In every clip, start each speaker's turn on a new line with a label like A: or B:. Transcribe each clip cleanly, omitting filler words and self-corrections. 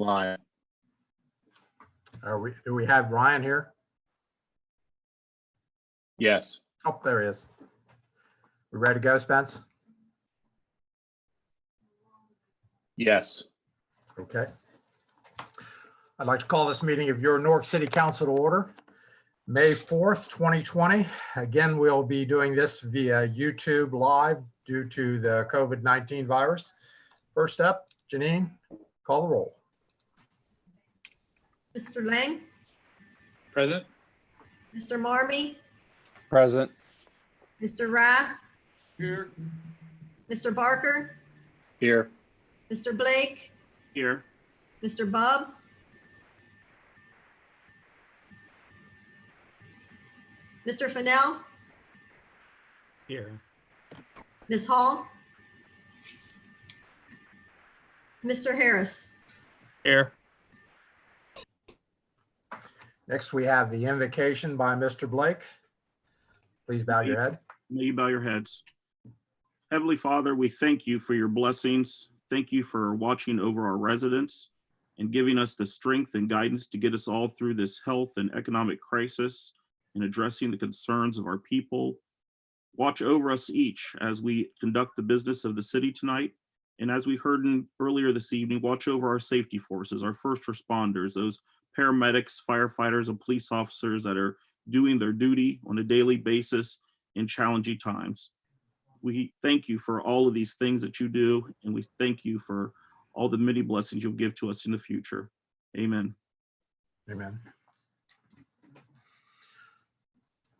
A: Live.
B: Do we have Ryan here?
A: Yes.
B: Oh, there he is. We ready to go, Spence?
A: Yes.
B: Okay. I'd like to call this meeting of your Newark City Council to order. May 4th, 2020. Again, we'll be doing this via YouTube Live due to the COVID-19 virus. First up, Janine, call the roll.
C: Mr. Lang,
A: Present.
C: Mr. Marmee,
D: Present.
C: Mr. Rath,
E: Here.
C: Mr. Barker,
A: Here.
C: Mr. Blake,
A: Here.
C: Mr. Bub, Mr. Fennell,
E: Here.
C: Ms. Hall, Mr. Harris.
E: Here.
B: Next, we have the invocation by Mr. Blake. Please bow your head.
F: May you bow your heads. Heavenly Father, we thank you for your blessings. Thank you for watching over our residents and giving us the strength and guidance to get us all through this health and economic crisis and addressing the concerns of our people. Watch over us each as we conduct the business of the city tonight. And as we heard earlier this evening, watch over our safety forces, our first responders, those paramedics, firefighters, and police officers that are doing their duty on a daily basis in challenging times. We thank you for all of these things that you do, and we thank you for all the many blessings you'll give to us in the future. Amen.
B: Amen.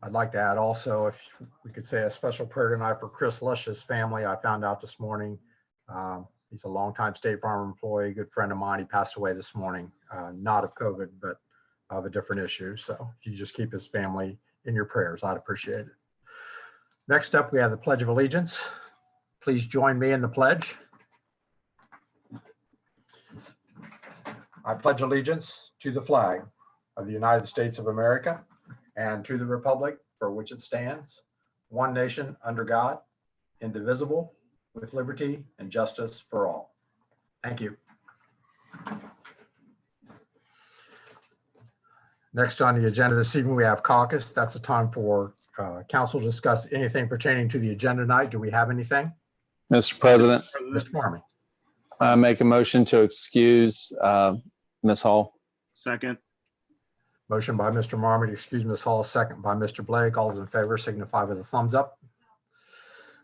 B: I'd like to add also, if we could say a special prayer tonight for Chris Lush's family. I found out this morning, he's a longtime State Farm employee, good friend of mine. He passed away this morning, not of COVID, but of a different issue. So if you just keep his family in your prayers, I'd appreciate it. Next up, we have the Pledge of Allegiance. Please join me in the pledge. I pledge allegiance to the flag of the United States of America and to the republic for which it stands, one nation under God, indivisible, with liberty and justice for all. Thank you. Next on the agenda this evening, we have caucus. That's the time for council to discuss anything pertaining to the agenda tonight. Do we have anything?
D: Mr. President,
B: Mr. Marmee.
D: I make a motion to excuse Ms. Hall.
F: Second.
B: Motion by Mr. Marmee to excuse Ms. Hall, second by Mr. Blake. All those in favor signify with a thumbs up.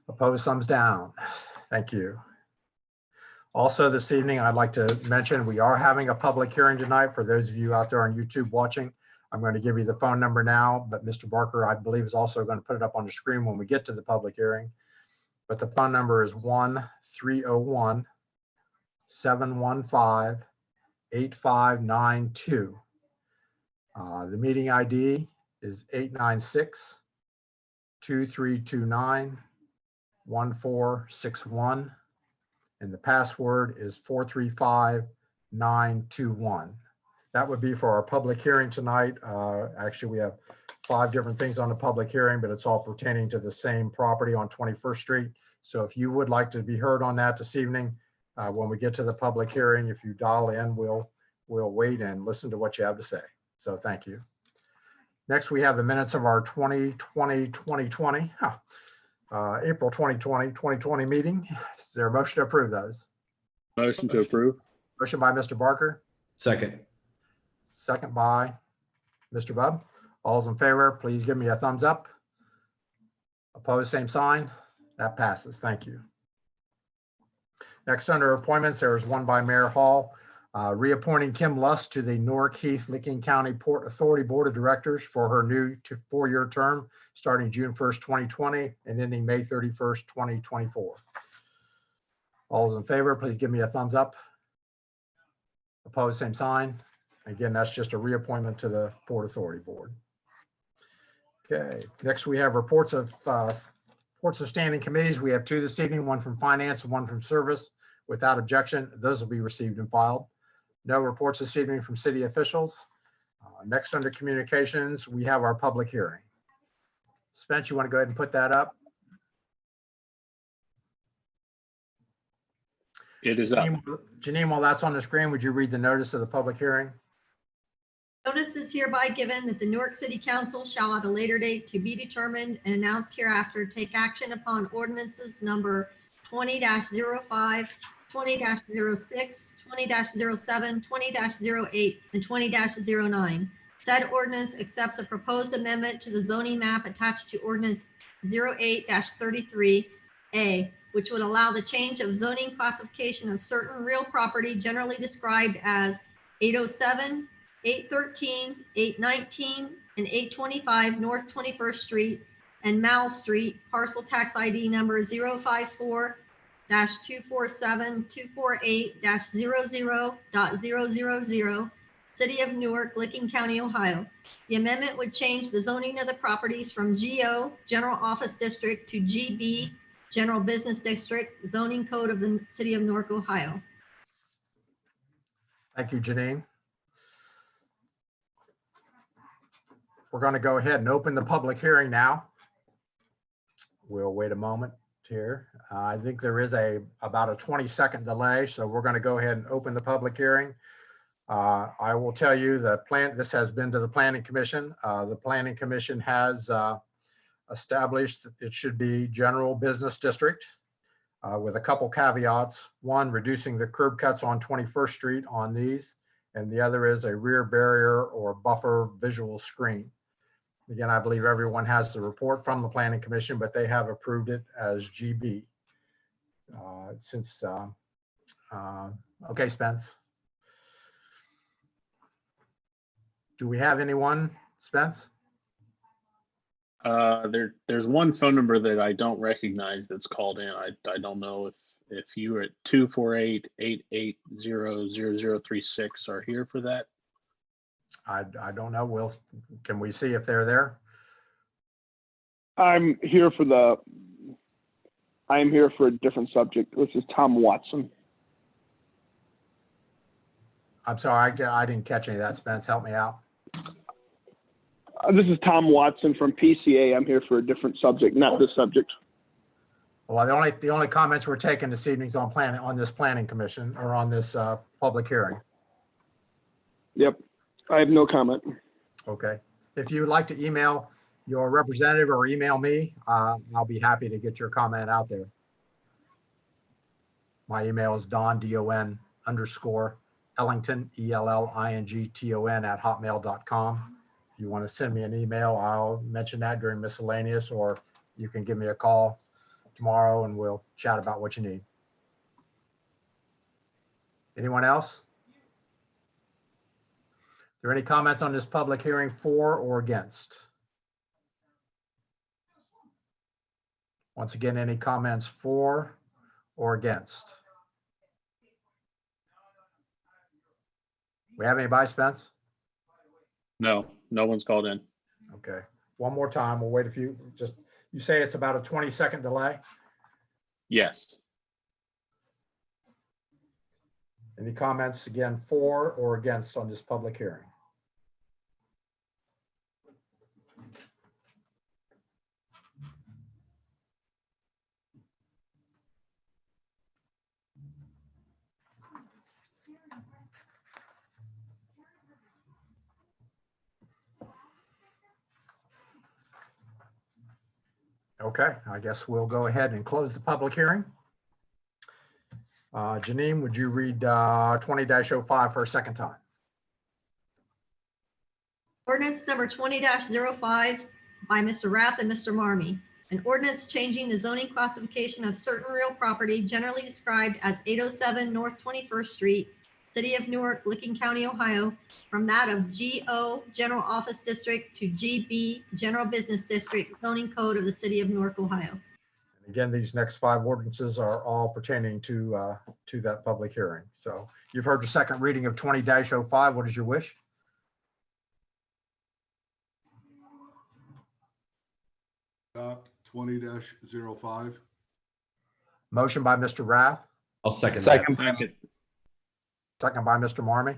B: Opposed, thumbs down. Thank you. Also this evening, I'd like to mention we are having a public hearing tonight. For those of you out there on YouTube watching, I'm going to give you the phone number now, but Mr. Barker, I believe, is also going to put it up on the screen when we get to the public hearing. But the phone number is 1-301-715-8592. The meeting ID is 896-2329-1461. And the password is 435921. That would be for our public hearing tonight. Actually, we have 5 different things on the public hearing, but it's all pertaining to the same property on 21st Street. So if you would like to be heard on that this evening, when we get to the public hearing, if you dial in, we'll wait and listen to what you have to say. So thank you. Next, we have the minutes of our April 2020 meeting. Is there a motion to approve those?
A: Motion to approve.
B: Motion by Mr. Barker,
E: Second.
B: second by Mr. Bub. All those in favor, please give me a thumbs up. Opposed, same sign. That passes. Thank you. Next, under appointments, there is one by Mayor Hall, reappointing Kim Lust to the Newark Heath Licking County Port Authority Board of Directors for her new 4-year term starting June 1st, 2020 and ending May 31st, 2024. All those in favor, please give me a thumbs up. Opposed, same sign. Again, that's just a reappointment to the Port Authority Board. Okay, next we have reports of standing committees. We have 2 this evening, one from Finance and one from Service. Without objection, those will be received and filed. No reports this evening from city officials. Next, under communications, we have our public hearing. Spence, you want to go ahead and put that up?
A: It is up.
B: Janine, while that's on the screen, would you read the notice of the public hearing?
C: Notice is hereby given that the Newark City Council shall at a later date to be determined and announced hereafter take action upon ordinances number 20-05, 20-06, 20-07, 20-08, and 20-09. Said ordinance accepts a proposed amendment to the zoning map attached to ordinance 08-33A, which would allow the change of zoning classification of certain real property generally described as 807, 813, 819, and 825 North 21st Street and Mall Street, parcel tax ID number 054-247-248-00.000, City of Newark, Licking County, Ohio. The amendment would change the zoning of the properties from GO, General Office District, to GB, General Business District, zoning code of the City of Newark, Ohio.
B: Thank you, Janine. We're going to go ahead and open the public hearing now. We'll wait a moment here. I think there is about a 20-second delay, so we're going to go ahead and open the public hearing. I will tell you this has been to the Planning Commission. The Planning Commission has established it should be general business district with a couple caveats. One, reducing the curb cuts on 21st Street on these, and the other is a rear barrier or buffer visual screen. Again, I believe everyone has the report from the Planning Commission, but they have approved it as GB. Okay, Spence. Do we have anyone, Spence?
A: There's one phone number that I don't recognize that's called in. I don't know if you are at 248-880-0036 are here for that.
B: I don't know. Can we see if they're there?
G: I'm here for a different subject. This is Tom Watson.
B: I'm sorry, I didn't catch any of that, Spence. Help me out.
G: This is Tom Watson from PCA. I'm here for a different subject, not this subject.
B: Well, the only comments we're taking this evening is on this Planning Commission or on this public hearing.
G: Yep, I have no comment.
B: Okay. If you'd like to email your representative or email me, I'll be happy to get your comment out there. My email is don_Ellington, ELLINGTON @hotmail.com. If you want to send me an email, I'll mention that during miscellaneous, or you can give me a call tomorrow and we'll chat about what you need. Anyone else? Are there any comments on this public hearing for or against? Once again, any comments for or against? We have anybody, Spence?
A: No one's called in.
B: Okay, one more time. We'll wait a few, you say it's about a 20-second delay?
A: Yes.
B: Any comments again for or against on this public hearing? Okay, I guess we'll go ahead and close the public hearing. Janine, would you read 20-05 for a second time?
C: Ordinance number 20-05 by Mr. Rath and Mr. Marmee. An ordinance changing the zoning classification of certain real property generally described as 807 North 21st Street, City of Newark, Licking County, Ohio, from that of GO, General Office District, to GB, General Business District, zoning code of the City of Newark, Ohio.
B: Again, these next 5 ordinances are all pertaining to that public hearing. So you've heard the second reading of 20-05. What is your wish?
H: Adopt 20-05.
B: Motion by Mr. Rath,
E: I'll second that.
D: Second.
A: Second.
B: second by Mr. Marmee.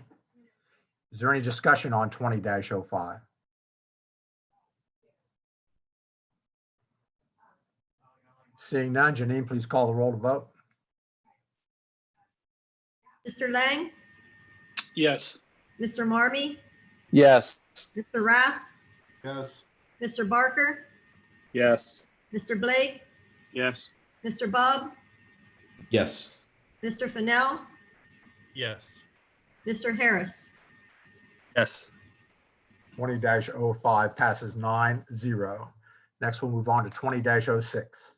B: Is there any discussion on 20-05? Seeing none, Janine, please call the roll to vote.
C: Mr. Lang,
A: Yes.
C: Mr. Marmee,
D: Yes.
C: Mr. Rath,
H: yes,
C: Mr. Barker,
A: Yes.
C: Mr. Blake,
F: Yes.
C: Mr. Bub,
E: Yes.
C: Mr. Fennell,
E: Yes.
C: Mr. Harris.
E: Yes.
B: 20-05 passes 9-0. Next, we'll move on to 20-06.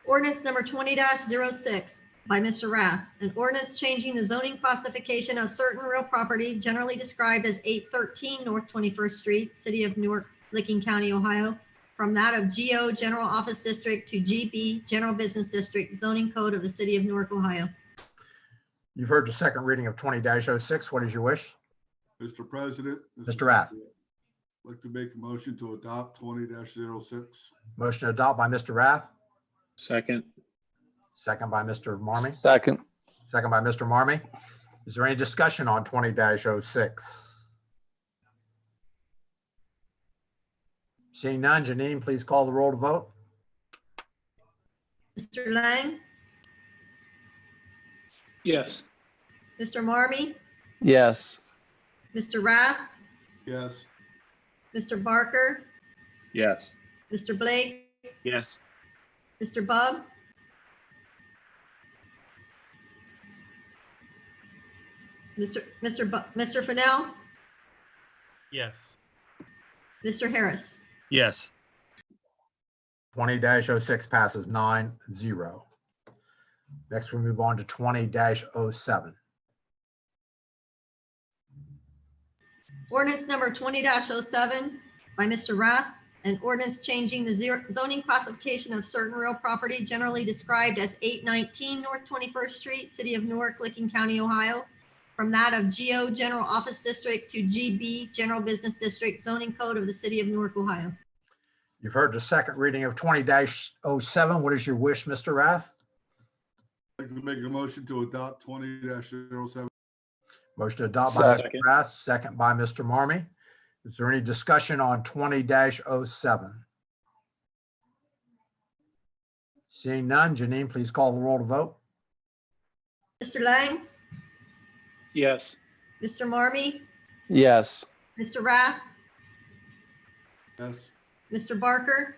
C: Ordinance number 20-06 by Mr. Rath, an ordinance changing the zoning classification of certain real property generally described as 813 North 21st Street, City of Newark, Licking County, Ohio, from that of GO General Office District to GB General Business District zoning code of the City of Newark, Ohio.
B: You've heard the second reading of 20-06. What is your wish?
H: Mr. President. this
B: Mr.
H: is-
B: Rath.
H: I'd like to make a motion to adopt 20-06.
B: Motion to adopt by Mr. Rath,
A: Second.
B: second by Mr. Marmee,
D: Second.
B: second by Mr. Marmee. Is there any discussion on 20-06? Seeing none, Janine, please call the roll to vote.
C: Mr. Lang,
A: Yes.
C: Mr. Marmee,
D: Yes.
C: Mr. Rath,
H: Yes,
C: Mr. Barker,
A: Yes.
C: Mr. Blake,
F: Yes.
C: Mr. Bub, Mr. Fennell,
E: Yes.
C: Mr. Harris.
E: Yes.
B: 20-06 passes 9-0. Next, we move on to 20-07.
C: Ordinance number 20-07 by Mr. Rath, an ordinance changing the zoning classification of certain real property generally described as 819 North 21st Street, City of Newark, Licking County, Ohio, from that of GO General Office District to GB General Business District zoning code of the City of Newark, Ohio.
B: You've heard the second reading of 20-07. What is your wish, Mr. Rath?
H: I'd like to make a motion to adopt 20-07.
B: Motion to adopt by Mr.
A: Second.
B: Rath, second by Mr. Marmee. Is there any discussion on 20-07? Seeing none, Janine, please call the roll to vote.
C: Mr. Lang,
A: Yes.
C: Mr. Marmee,
D: Yes.
C: Mr. Rath,
H: Yes,
C: Mr. Barker,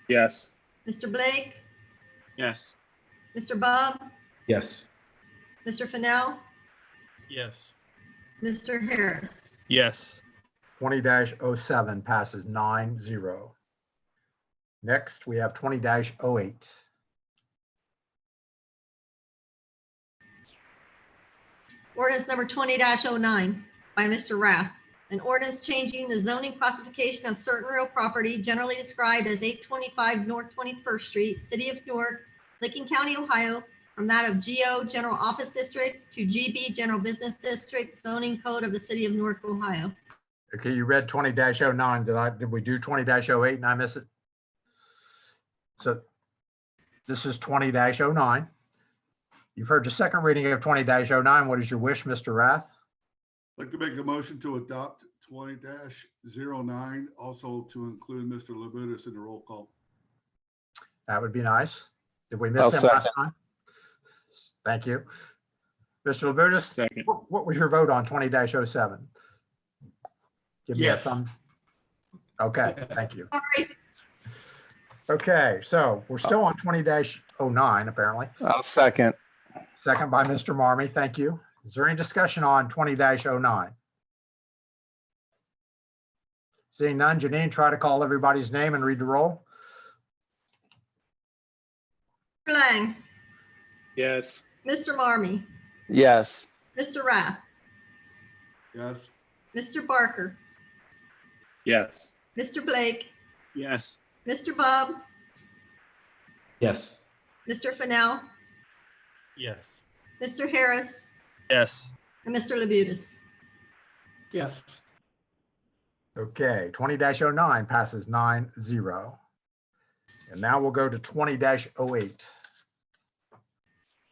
A: Yes.
C: Mr. Blake,
F: Yes.
C: Mr. Bub,
E: Yes.
C: Mr. Fennell,
E: Yes.
C: Mr. Harris.
E: Yes.
B: 20-07 passes 9-0. Next, we have 20-08.
C: Ordinance number 20-09 by Mr. Rath, an ordinance changing the zoning classification of certain real property generally described as 825 North 21st Street, City of Newark, Licking County, Ohio, from that of GO General Office District to GB General Business District zoning code of the City of Newark, Ohio.
B: Okay, you read 20-09. Did we do 20-08 and I miss it? So this is 20-09. You've heard the second reading of 20-09. What is your wish, Mr. Rath?
H: I'd like to make a motion to adopt 20-09, also to include Mr. Labutus in the roll call.
B: That would be nice. Did we miss
D: I'll
B: him last
D: second.
B: time? Thank you. Mr. Labutus,
A: Second.
B: what was your vote on 20-07? Give me a
A: Yes.
B: thumb. Okay, thank you.
C: Sorry.
B: Okay, so we're still on 20-09 apparently.
D: I'll second.
B: Second by Mr. Marmee. Thank you. Is there any discussion on 20-09? Seeing none, Janine, try to call everybody's name and read the roll.
C: Mr. Lang,
A: Yes.
C: Mr. Marmee,
D: Yes.
C: Mr. Rath,
H: Yes,
C: Mr. Barker,
A: Yes.
C: Mr. Blake,
F: Yes.
C: Mr. Bub,
E: Yes.
C: Mr. Fennell,
E: Yes.
C: Mr. Harris,
E: Yes.
C: and Mr. Labutus.
A: Yes.
B: Okay, 20-09 passes 9-0. And now we'll go to 20-08.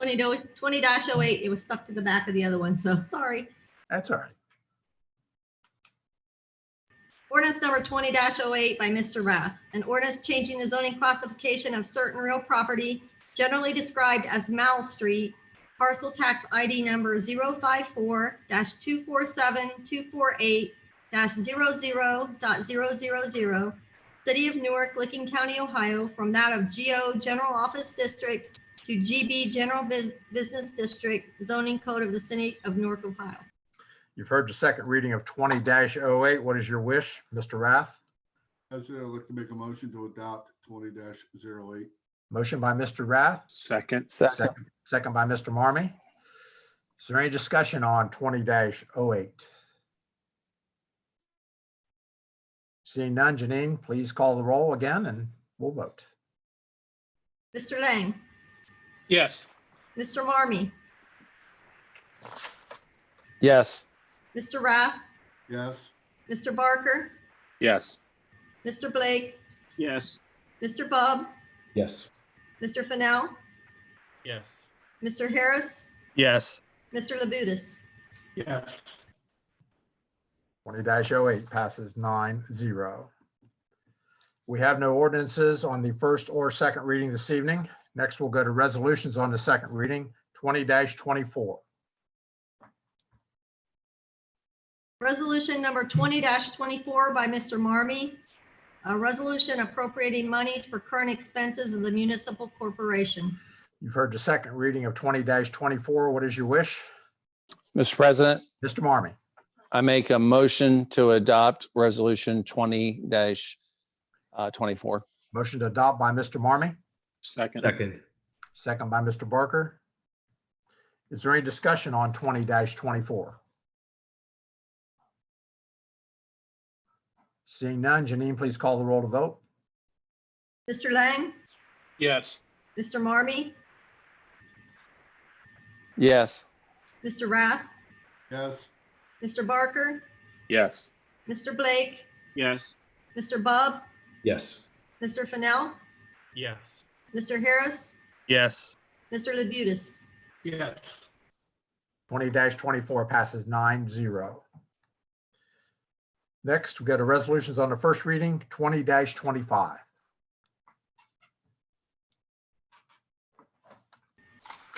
C: 20-08, it was stuck to the back of the other one, so sorry.
B: That's all right.
C: Ordinance number 20-08 by Mr. Rath. An ordinance changing the zoning classification of certain real property generally described as Mall Street, parcel tax ID number 054-247-248-00.000, City of Newark, Licking County, Ohio, from that of GO General Office District to GB General Business District, zoning code of the City of Newark, Ohio.
B: You've heard the second reading of 20-08. What is your wish, Mr. Rath?
H: I'd like to make a motion to adopt 20-08.
B: Motion by Mr. Rath,
A: Second.
D: Second.
B: second by Mr. Marmy. Is there any discussion on 20-08? Seeing none, Janine, please call the roll again and we'll vote.
C: Mr. Lang,
A: Yes.
C: Mr. Marmy,
D: Yes.
C: Mr. Rath,
H: Yes.
C: Mr. Barker,
A: Yes.
C: Mr. Blake,
F: Yes.
C: Mr. Bub,
E: Yes.
C: Mr. Fennell,
E: Yes.
C: Mr. Harris,
E: Yes.
C: Mr. Labutus.
A: Yes.
B: 20-08 passes 9-0. We have no ordinances on the first or second reading this evening. Next, we'll go to resolutions on the second reading, 20-24.
C: Resolution number 20-24 by Mr. Marmy. A resolution appropriating monies for current expenses of the municipal corporation.
B: You've heard the second reading of 20-24. What is your wish?
D: Mr. President,
B: Mr. Marmy,
D: I make a motion to adopt resolution 20-24.
B: motion to adopt by Mr. Marmy,
A: Second.
E: Second.
B: second by Mr. Barker. Is there any discussion on 20-24? Seeing none, Janine, please call the roll to vote.
C: Mr. Lang,
A: Yes.
C: Mr. Marmy,
D: Yes.
C: Mr. Rath,
H: Yes.
C: Mr. Barker,
A: Yes.
C: Mr. Blake,
F: Yes.
C: Mr. Bub,
E: Yes.
C: Mr. Fennell,
E: Yes.
C: Mr. Harris,
E: Yes.
C: Mr. Labutus.
A: Yes.
B: 20-24 passes 9-0. Next, we go to resolutions on the first reading, 20-25.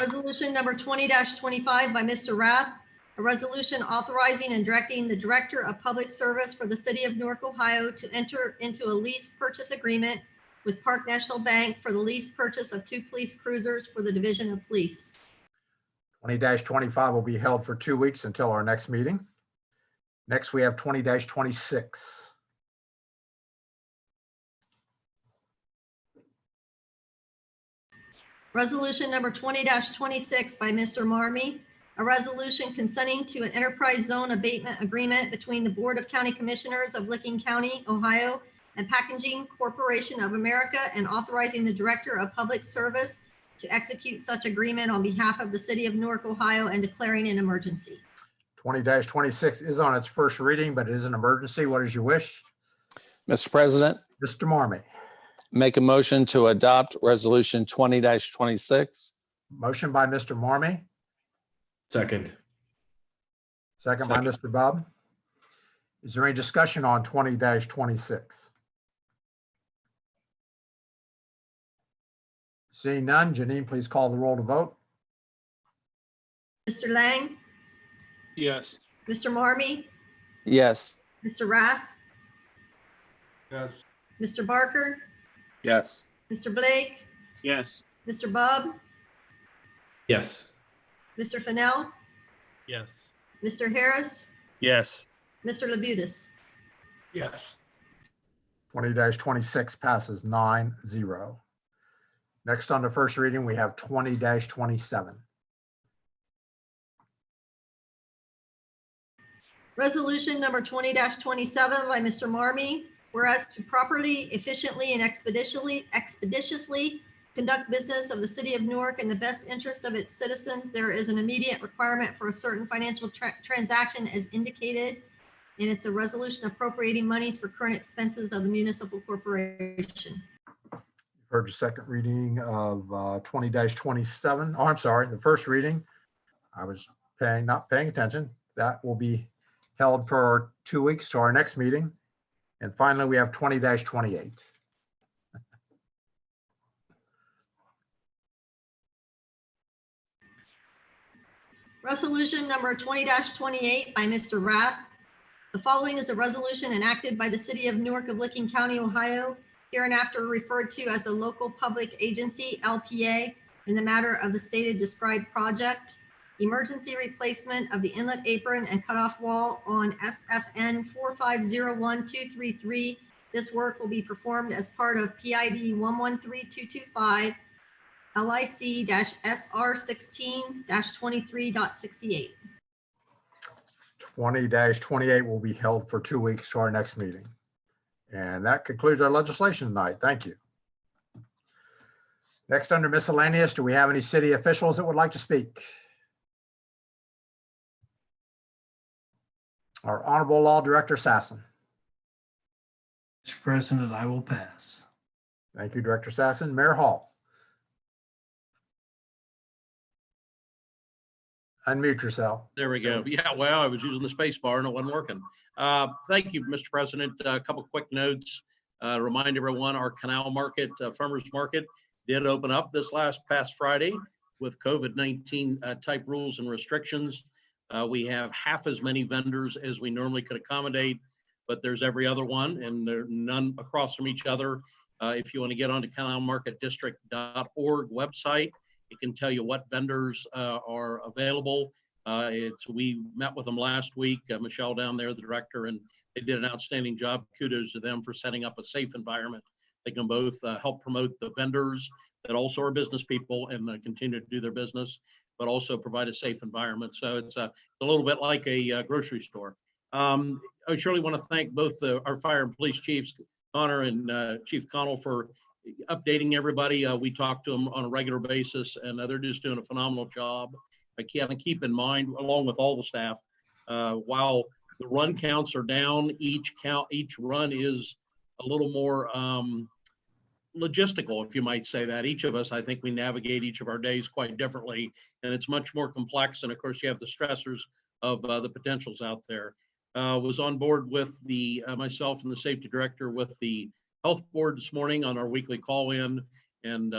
C: Resolution number 20-25 by Mr. Rath. A resolution authorizing and directing the Director of Public Service for the City of Newark, Ohio to enter into a lease purchase agreement with Park National Bank for the lease purchase of 2 police cruisers for the Division of Police.
B: 20-25 will be held for 2 weeks until our next meeting. Next, we have 20-26.
C: Resolution number 20-26 by Mr. Marmy. A resolution consenting to an enterprise zone abatement agreement between the Board of County Commissioners of Licking County, Ohio, and Packaging Corporation of America, and authorizing the Director of Public Service to execute such agreement on behalf of the City of Newark, Ohio, and declaring an emergency.
B: 20-26 is on its first reading, but it is an emergency. What is your wish?
D: Mr. President,
B: Mr. Marmy,
D: make a motion to adopt resolution 20-26.
B: motion by Mr. Marmy,
E: Second.
B: second by
E: Second.
B: Mr. Bub. Is there any discussion on 20-26? Seeing none, Janine, please call the roll to vote.
C: Mr. Lang,
A: Yes.
C: Mr. Marmy,
D: Yes.
C: Mr. Rath,
H: Yes.
C: Mr. Barker,
A: Yes.
C: Mr. Blake,
F: Yes.
C: Mr. Bub,
E: Yes.
C: Mr. Fennell,
E: Yes.
C: Mr. Harris,
E: Yes.
C: Mr. Labutus.
A: Yes.
B: 20-26 passes 9-0. Next on the first reading, we have 20-27.
C: Resolution number 20-27 by Mr. Marmy. Whereas to properly, efficiently, and expeditiously conduct business of the City of Newark in the best interest of its citizens, there is an immediate requirement for a certain financial transaction as indicated. And it's a resolution appropriating monies for current expenses of the municipal corporation.
B: Heard the second reading of 20-27. Oh, I'm sorry, the first reading. I was not paying attention. That will be held for 2 weeks to our next meeting. And finally, we have 20-28.
C: Resolution number 20-28 by Mr. Rath. The following is a resolution enacted by the city of Newark of Licking County, Ohio, hereinafter referred to as the Local Public Agency, LPA, in the matter of the stated described project. Emergency replacement of the inlet apron and cutoff wall on SFN 4501233. This work will be performed as part of PID 113225, LIC-SR16-23.68.
B: 20-28 will be held for 2 weeks to our next meeting. And that concludes our legislation tonight. Thank you. Next, under miscellaneous, do we have any city officials that would like to speak? Our Honorable Law Director Sassen.
I: Mr. President, I will pass.
B: Thank you, Director Sassen. Mayor Hall. Unmute yourself.
J: There we go. Yeah, well, I was using the space bar and it wasn't working. Thank you, Mr. President. A couple quick notes. Remind everyone, our Canal Market, Farmers Market did open up this past Friday with COVID-19 type rules and restrictions. We have half as many vendors as we normally could accommodate, but there's every other one and they're none across from each other. If you want to get onto canalmarketdistrict.org website, it can tell you what vendors are available. We met with them last week, Michelle down there, the director, and they did an outstanding job. Kudos to them for setting up a safe environment. They can both help promote the vendors that also are business people and continue to do their business, but also provide a safe environment. So it's a little bit like a grocery store. I surely want to thank both our fire and police chiefs, Connor and Chief Connell, for updating everybody. We talk to them on a regular basis and they're just doing a phenomenal job. I can't keep in mind, along with all the staff, while the run counts are down, each run is a little more logistical, if you might say that. Each of us, I think we navigate each of our days quite differently, and it's much more complex. And of course, you have the stressors of the potentials out there. Was on board with the myself and the safety director with the health board this morning on our weekly call-in, and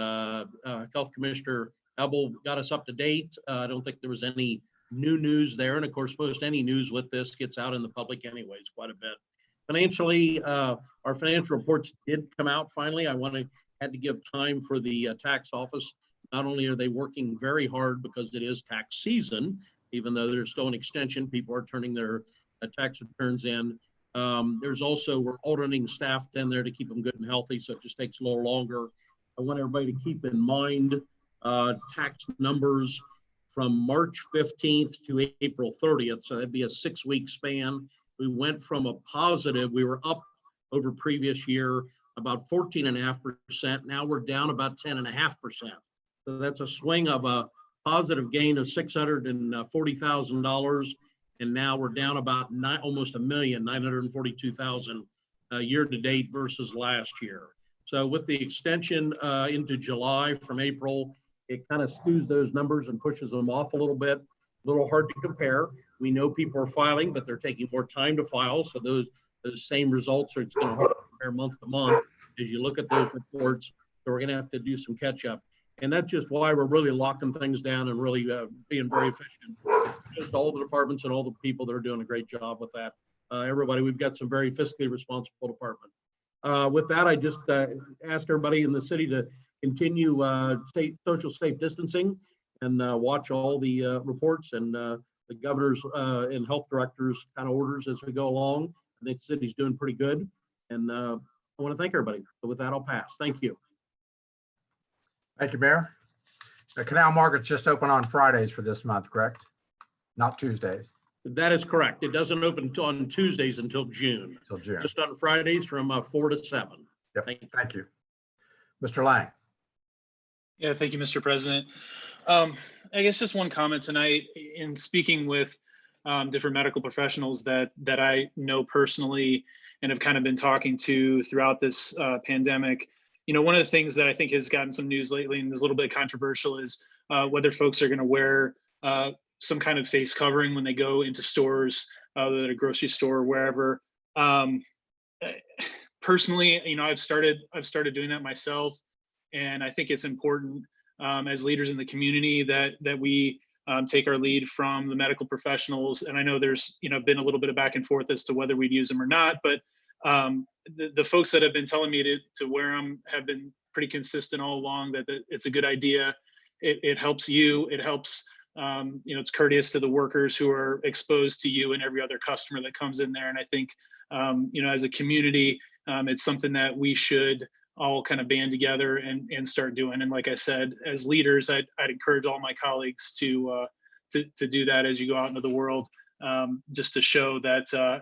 J: Health Commissioner Ebel got us up to date. I don't think there was any new news there, and of course, most any news with this gets out in the public anyways, quite a bit. Financially, our financial reports did come out finally. I had to give time for the tax office. Not only are they working very hard because it is tax season, even though there's still an extension, people are turning their tax returns in. There's also, we're alternating staff in there to keep them good and healthy, so it just takes a little longer. I want everybody to keep in mind tax numbers from March 15th to April 30th, so that'd be a 6-week span. We went from a positive, we were up over previous year about 14.5%. Now we're down about 10.5%. So that's a swing of a positive gain of $640,000. And now we're down about almost $1,942,000 year to date versus last year. So with the extension into July from April, it kind of skews those numbers and pushes them off a little bit. A little hard to compare. We know people are filing, but they're taking more time to file. So those same results are, it's going to hard to compare month to month as you look at those reports. So we're going to have to do some catch up. And that's just why we're really locking things down and really being very efficient. Just all the departments and all the people that are doing a great job with that. Everybody, we've got some very fiscally responsible department. With that, I just ask everybody in the city to continue social safe distancing and watch all the reports and the governor's and health directors kind of orders as we go along. I think the city's doing pretty good. And I want to thank everybody. So with that, I'll pass. Thank you.
B: Thank you, Mayor. The Canal Market's just open on Fridays for this month, correct? Not Tuesdays.
J: That is correct. It doesn't open on Tuesdays until June.
B: Until June.
J: Just on Fridays from 4 to 7.
B: Yep. Thank you. Mr. Lang.
K: Yeah, thank you, Mr. President. I guess just one comment tonight. In speaking with different medical professionals that I know personally and have kind of been talking to throughout this pandemic, you know, one of the things that I think has gotten some news lately and is a little bit controversial is whether folks are going to wear some kind of face covering when they go into stores, whether at a grocery store or wherever. personally, I've started doing that myself, and I think it's important as leaders in the community that we take our lead from the medical professionals. And I know there's been a little bit of back and forth as to whether we'd use them or not, but the folks that have been telling me to wear them have been pretty consistent all along that it's a good idea. It helps you. It helps. It's courteous to the workers who are exposed to you and every other customer that comes in there. And I think, as a community, it's something that we should all kind of band together and start doing. And like I said, as leaders, I'd encourage all my colleagues to do that as you go out into the world, just to show that,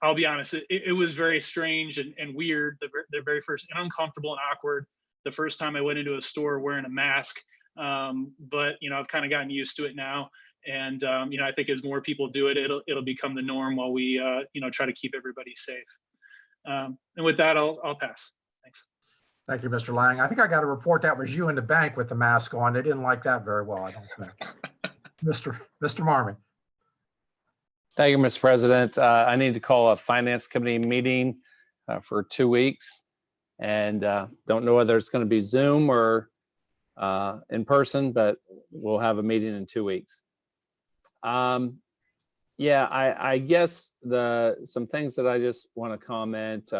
K: I'll be honest, it was very strange and weird, the very first, and uncomfortable and awkward the first time I went into a store wearing a mask. But I've kind of gotten used to it now. And I think as more people do it, it'll become the norm while we try to keep everybody safe. And with that, I'll pass. Thanks.
B: Thank you, Mr. Lang. I think I got a report that was you in the bank with the mask on. They didn't like that very well, I don't think. Mr. Marmon.
D: Thank you, Mr. President. I need to call a finance committee meeting for 2 weeks, and don't know whether it's going to be Zoom or in person, but we'll have a meeting in 2 weeks. Yeah, I guess some things that I just want to comment.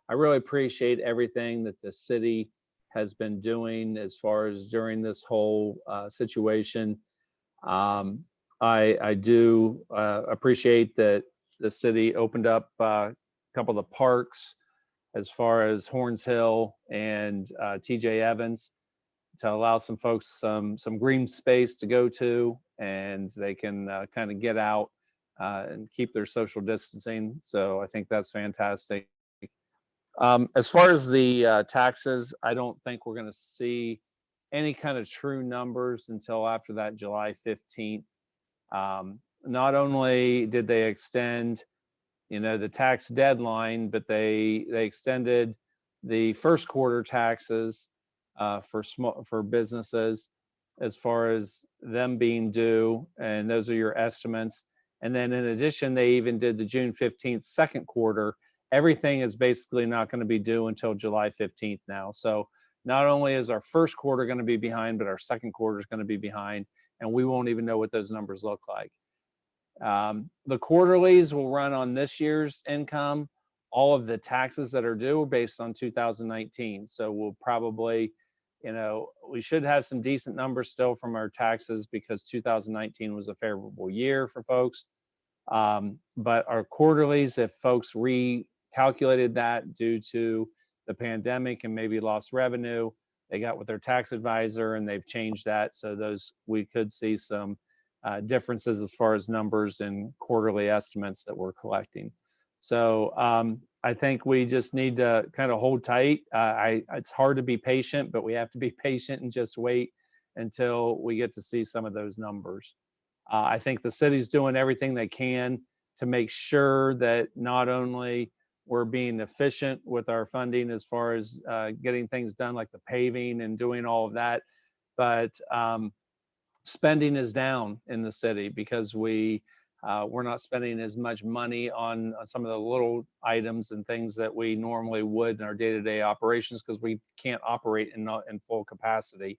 D: I really appreciate everything that the city has been doing as far as during this whole situation. I do appreciate that the city opened up a couple of the parks as far as Horns Hill and TJ Evans to allow some folks some green space to go to, and they can kind of get out and keep their social distancing. So I think that's fantastic. As far as the taxes, I don't think we're going to see any kind of true numbers until after that July 15th. Not only did they extend, the tax deadline, but they extended the first quarter taxes for businesses as far as them being due, and those are your estimates. And then in addition, they even did the June 15th second quarter. Everything is basically not going to be due until July 15th now. So not only is our first quarter going to be behind, but our second quarter is going to be behind, and we won't even know what those numbers look like. The quarterlies will run on this year's income. All of the taxes that are due are based on 2019. So we'll probably, we should have some decent numbers still from our taxes because 2019 was a favorable year for folks. But our quarterlies, if folks recalculated that due to the pandemic and maybe lost revenue, they got with their tax advisor and they've changed that. So we could see some differences as far as numbers and quarterly estimates that we're collecting. So I think we just need to kind of hold tight. It's hard to be patient, but we have to be patient and just wait until we get to see some of those numbers. I think the city's doing everything they can to make sure that not only we're being efficient with our funding as far as getting things done like the paving and doing all of that, but spending is down in the city because we're not spending as much money on some of the little items and things that we normally would in our day-to-day operations because we can't operate in full capacity.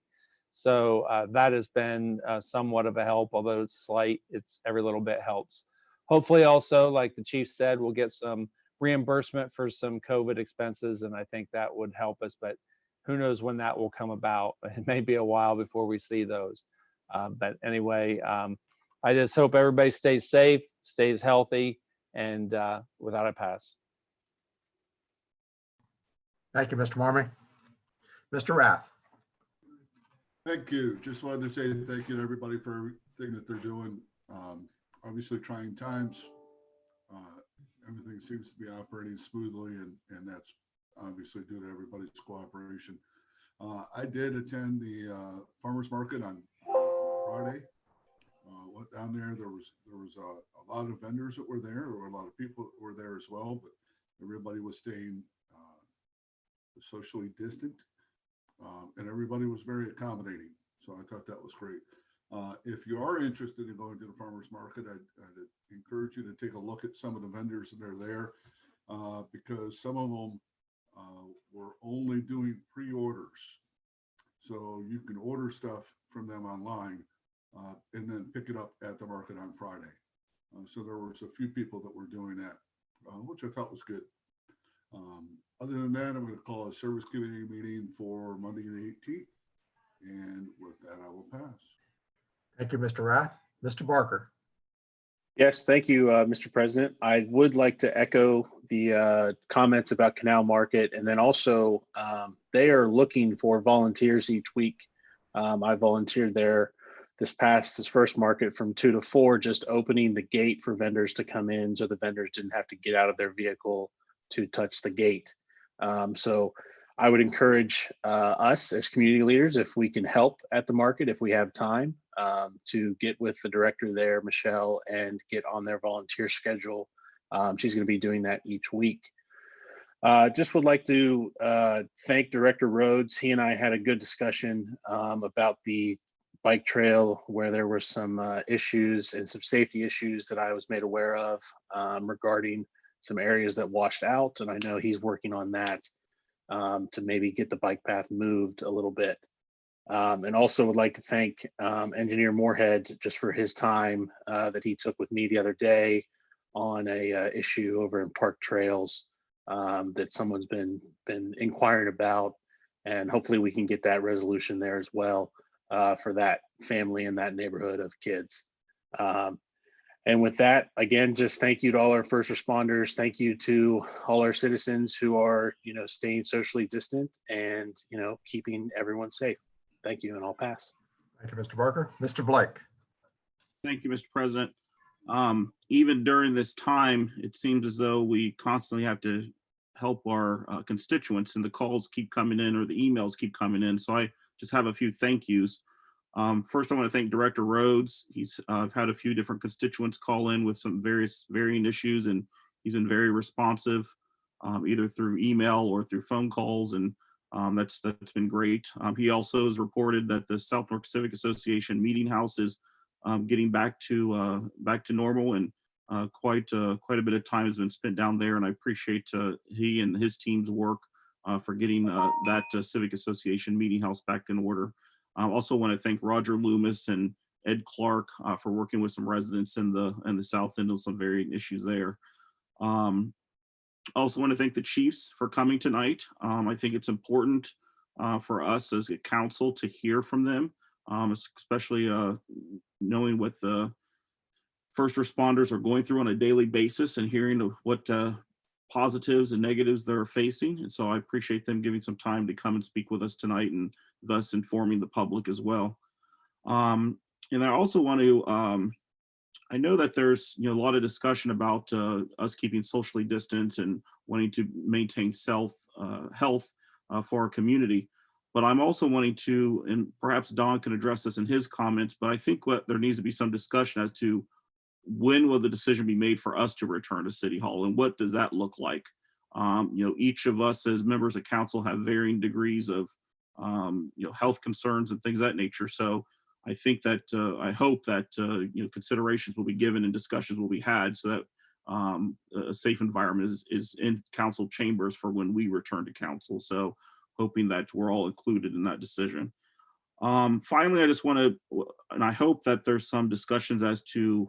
D: So that has been somewhat of a help, although it's slight. It's every little bit helps. Hopefully also, like the chief said, we'll get some reimbursement for some COVID expenses, and I think that would help us, but who knows when that will come about. It may be a while before we see those. But anyway, I just hope everybody stays safe, stays healthy, and without a pass.
B: Thank you, Mr. Marmon. Mr. Rath.
H: Thank you. Just wanted to say thank you to everybody for everything that they're doing. Obviously trying times. Everything seems to be operating smoothly, and that's obviously due to everybody's cooperation. I did attend the farmers market on Friday. Went down there. There was a lot of vendors that were there. There were a lot of people that were there as well, but everybody was staying socially distant, and everybody was very accommodating. So I thought that was great. If you are interested in going to the farmers market, I'd encourage you to take a look at some of the vendors that are there. because some of them were only doing pre-orders. So you can order stuff from them online and then pick it up at the market on Friday. So there was a few people that were doing that, which I thought was good. Other than that, I'm going to call a service committee meeting for Monday the 18th. And with that, I will pass.
B: Thank you, Mr. Rath. Mr. Barker.
A: Yes, thank you, Mr. President. I would like to echo the comments about Canal Market, and then also they are looking for volunteers each week. I volunteered there this first market from 2 to 4, just opening the gate for vendors to come in, so the vendors didn't have to get out of their vehicle to touch the gate. So I would encourage us as community leaders, if we can help at the market, if we have time, to get with the director there, Michelle, and get on their volunteer schedule. She's going to be doing that each week. Just would like to thank Director Rhodes. He and I had a good discussion about the bike trail, where there were some issues and some safety issues that I was made aware of regarding some areas that washed out. And I know he's working on that to maybe get the bike path moved a little bit. And also would like to thank Engineer Moorhead just for his time that he took with me the other day on a issue over in Park Trails that someone's been inquiring about, and hopefully we can get that resolution there as well for that family in that neighborhood of kids. And with that, again, just thank you to all our first responders. Thank you to all our citizens who are, staying socially distant and, keeping everyone safe. Thank you, and I'll pass.
B: Thank you, Mr. Barker. Mr. Blake.
F: Thank you, Mr. President. Even during this time, it seems as though we constantly have to help our constituents, and the calls keep coming in or the emails keep coming in. So I just have a few thank yous. First, I want to thank Director Rhodes. I've had a few different constituents call in with some varying issues, and he's been very responsive, either through email or through phone calls, and that's been great. He also has reported that the South Newark Civic Association meeting house is getting back to normal, and quite a bit of time has been spent down there, and I appreciate he and his team's work for getting that Civic Association meeting house back in order. I also want to thank Roger Loomis and Ed Clark for working with some residents in the South End on some varying issues there. I also want to thank the chiefs for coming tonight. I think it's important for us as a council to hear from them, especially knowing what the first responders are going through on a daily basis and hearing what positives and negatives they're facing. And so I appreciate them giving some time to come and speak with us tonight, and thus informing the public as well. And I also want to, I know that there's a lot of discussion about us keeping socially distant and wanting to maintain health for our community. But I'm also wanting to, and perhaps Don can address this in his comments, but I think there needs to be some discussion as to when will the decision be made for us to return to City Hall, and what does that look like? Each of us as members of council have varying degrees of health concerns and things of that nature. So I think that I hope that considerations will be given and discussions will be had, so that a safe environment is in council chambers for when we return to council. So hoping that we're all included in that decision. Finally, I just want to, and I hope that there's some discussions as to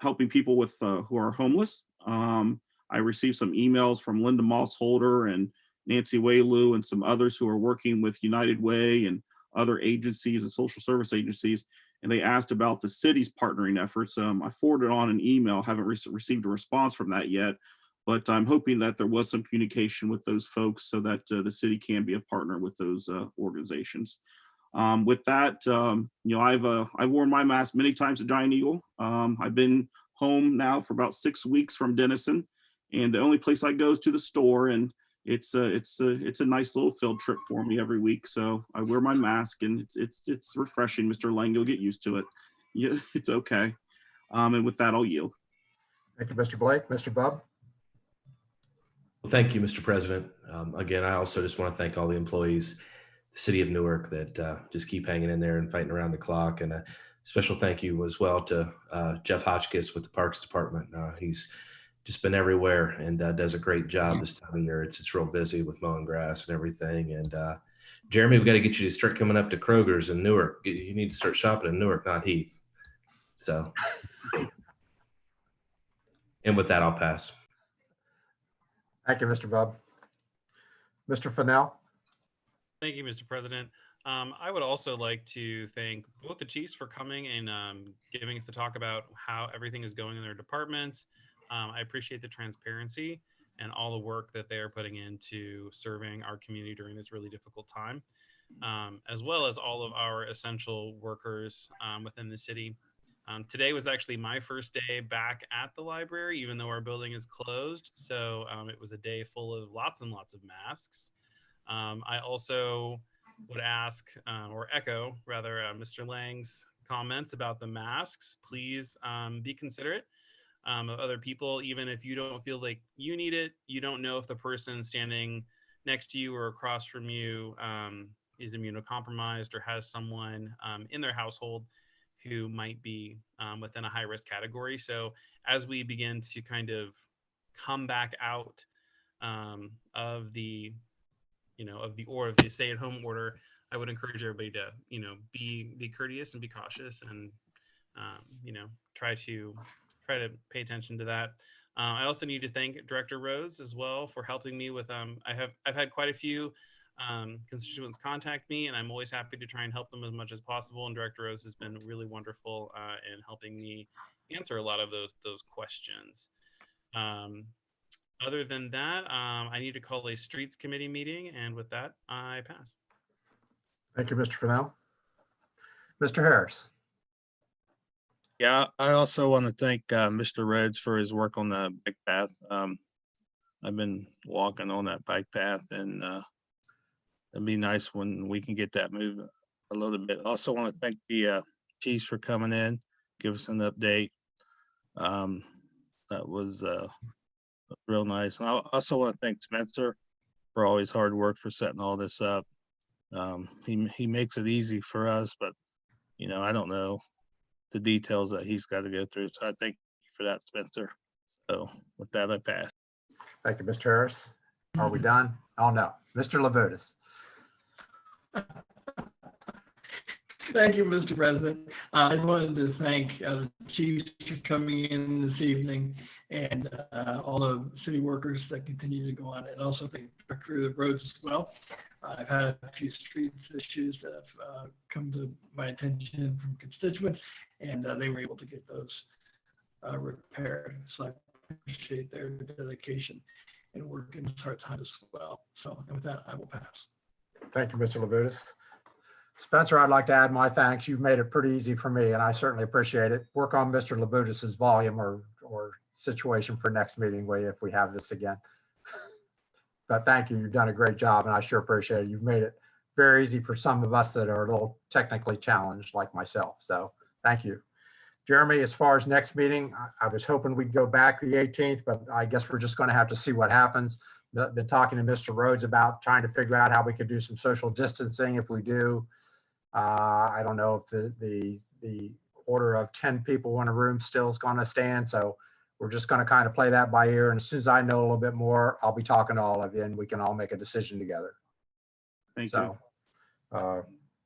F: helping people with who are homeless. I received some emails from Linda Mossholder and Nancy Waylu and some others who are working with United Way and other agencies and social service agencies, and they asked about the city's partnering efforts. I forwarded on an email, haven't received a response from that yet, but I'm hoping that there was some communication with those folks so that the city can be a partner with those organizations. With that, I've worn my mask many times at Giant Eagle. I've been home now for about 6 weeks from Denison, and the only place I go is to the store, and it's a nice little field trip for me every week. So I wear my mask, and it's refreshing. Mr. Lang, you'll get used to it. Yeah, it's okay. And with that, I'll yield.
B: Thank you, Mr. Blake. Mr. Bub.
E: Well, thank you, Mr. President. Again, I also just want to thank all the employees, the city of Newark, that just keep hanging in there and fighting around the clock. And a special thank you as well to Jeff Hotchkiss with the Parks Department. He's just been everywhere and does a great job this time of year. It's real busy with mowing grass and everything. And Jeremy, we've got to get you to start coming up to Kroger's in Newark. You need to start shopping in Newark, not Heath. So, and with that, I'll pass.
B: Thank you, Mr. Bub. Mr. Fennell?
L: Thank you, Mr. President. I would also like to thank both the chiefs for coming and giving us to talk about how everything is going in their departments. I appreciate the transparency and all the work that they are putting into serving our community during this really difficult time, as well as all of our essential workers within the city. Today was actually my first day back at the library, even though our building is closed. So it was a day full of lots and lots of masks. I also would ask or echo rather Mr. Lang's comments about the masks. Please be considerate of other people, even if you don't feel like you need it. You don't know if the person standing next to you or across from you is immunocompromised or has someone in their household who might be within a high risk category. So as we begin to kind of come back out of the stay-at-home order, I would encourage everybody to, be courteous and be cautious, and try to pay attention to that. I also need to thank Director Rhodes as well for helping me with. I've had quite a few constituents contact me, and I'm always happy to try and help them as much as possible. And Director Rhodes has been really wonderful in helping me answer a lot of those questions. Other than that, I need to call a streets committee meeting, and with that, I pass.
B: Thank you, Mr. Fennell. Mr. Harris?
M: Yeah, I also want to thank Mr. Rhodes for his work on the bike path. I've been walking on that bike path, and it'd be nice when we can get that moved a little bit. I also want to thank the chiefs for coming in, give us an update. That was real nice. And I also want to thank Spencer for all his hard work for setting all this up. He makes it easy for us, but I don't know the details that he's got to go through. So I thank you for that, Spencer. So with that, I pass.
B: Thank you, Mr. Harris. Are we done? Oh, no. Mr. Labutus?
I: Thank you, Mr. President. I wanted to thank the chiefs for coming in this evening, and all the city workers that continue to go on, and also thank Director Rhodes as well. I've had a few streets issues that have come to my attention from constituents, and they were able to get those repaired. So I appreciate their dedication and work in this hard time as well. So, and with that, I will pass.
B: Thank you, Mr. Labutus. Spencer, I'd like to add my thanks. You've made it pretty easy for me, and I certainly appreciate it. Work on Mr. Labutus's volume or situation for next meeting if we have this again. But thank you. You've done a great job, and I sure appreciate it. You've made it very easy for some of us that are a little technically challenged like myself. So thank you. Jeremy, as far as next meeting, I was hoping we'd go back the 18th, but I guess we're just going to have to see what happens. I've been talking to Mr. Rhodes about trying to figure out how we could do some social distancing if we do. I don't know if the order of 10 people in a room still is going to stand. So we're just going to kind of play that by ear. And as soon as I know a little bit more, I'll be talking to all of you, and we can all make a decision together.
F: Thank you.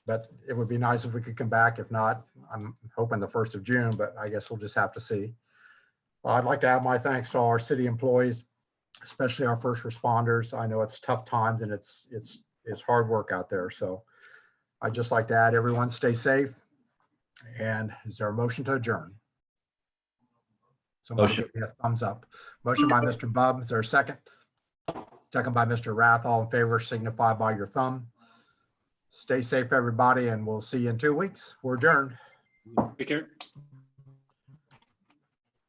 B: But it would be nice if we could come back. If not, I'm hoping the 1st of June, but I guess we'll just have to see. I'd like to add my thanks to all our city employees, especially our first responders. I know it's tough times, and it's hard work out there. So I'd just like to add, everyone stay safe. And is there a motion to adjourn? Somebody give me a thumbs up. Motion by Mr. Bub. Is there a second? Second by Mr. Rath. All in favor, signify by your thumb. Stay safe, everybody, and we'll see you in 2 weeks. We're adjourned.
K: Take care.